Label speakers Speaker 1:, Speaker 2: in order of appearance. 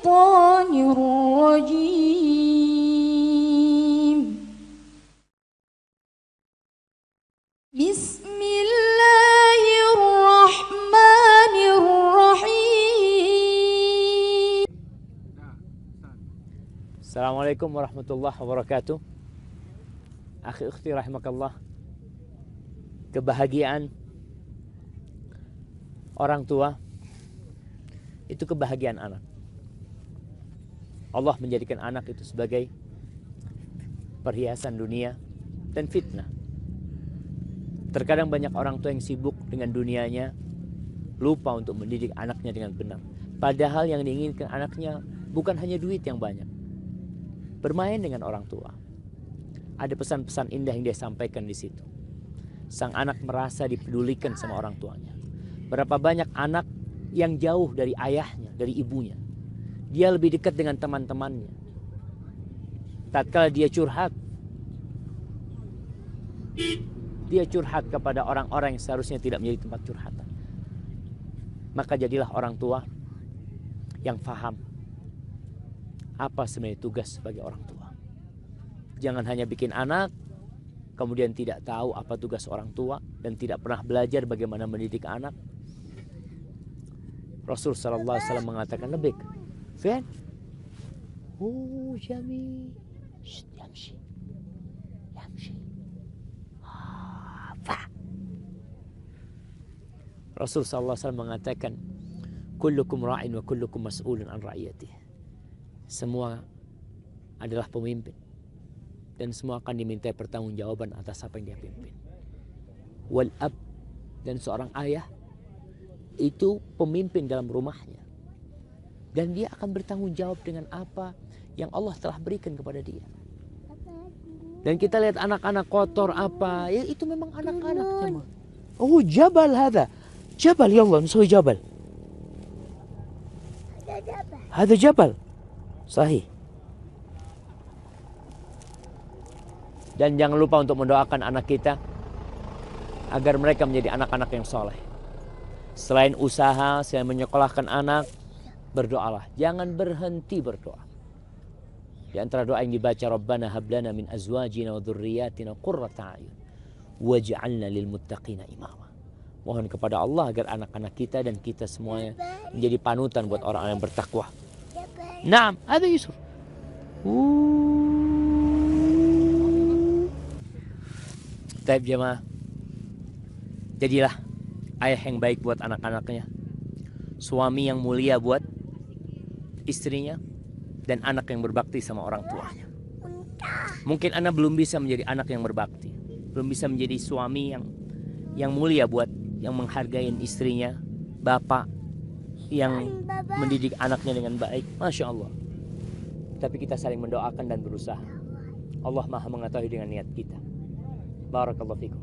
Speaker 1: الشيطان الرجيم بسم الله الرحمن الرحيم.
Speaker 2: Assalamualaikum warahmatullahi wabarakatuh. Akhi ukhti rahimakallah. Kebahagiaan orang tua itu kebahagiaan anak. Allah menjadikan anak itu sebagai perhiasan dunia dan fitnah. Terkadang banyak orang tua yang sibuk dengan dunianya, lupa untuk mendidik anaknya dengan benar. Padahal yang diinginkan anaknya bukan hanya duit yang banyak. Bermain dengan orang tua. Ada pesan-pesan indah yang dia sampaikan di situ. Sang anak merasa dipedulikan sama orang tuanya. Berapa banyak anak yang jauh dari ayahnya, dari ibunya. Dia lebih dekat dengan teman-temannya. Tatkala dia curhat kepada orang-orang yang seharusnya tidak menjadi tempat curhatan. Maka jadilah orang tua yang faham apa sebenarnya tugas sebagai orang tua. Jangan hanya bikin anak, kemudian tidak tahu apa tugas orang tua dan tidak pernah belajar bagaimana mendidik anak. Rasul sallallahu alaihi wasallam mengatakan lebih. Fian? Oh, Jami. Yamshi. Apa? Rasul sallallahu alaihi wasallam mengatakan, kullukum ra'in wa kullukum mas'ulun an ra'iyatihi. Semua adalah pemimpin dan semua akan diminta pertanggungjawaban atas apa yang dia pimpin. Wal ab, dan seorang ayah itu pemimpin dalam rumahnya dan dia akan bertanggung jawab dengan apa yang Allah telah berikan kepada dia. Dan kita lihat anak-anak kotor apa, ya itu memang anak-anak semua. Oh, jabal hada. Jabal, ya Allah, nusawwi jabal. Hada jabal. Sahih. Dan jangan lupa untuk mendoakan anak kita agar mereka menjadi anak-anak yang soleh. Selain usaha, selain menyekolahkan anak, berdoalah. Jangan berhenti berdoa. Di antara doa yang dibaca, Rabbana hablana min azwajina wa dhurriyyatina qurrata a'yun waj'alna lil muttaqina imama. Mohon kepada Allah agar anak-anak kita dan kita semuanya menjadi panutan buat orang-orang yang bertakwa. Naam, ada Yusuf. Taib jemaah, jadilah ayah yang baik buat anak-anaknya, suami yang mulia buat istrinya, dan anak yang berbakti sama orang tuanya. Mungkin Anda belum bisa menjadi anak yang berbakti, belum bisa menjadi suami yang mulia buat yang menghargai istrinya, bapak yang mendidik anaknya dengan baik. Masya Allah. Tapi kita saling mendoakan dan berusaha. Allah Maha mengetahui dengan niat kita. Barakallahu fikum.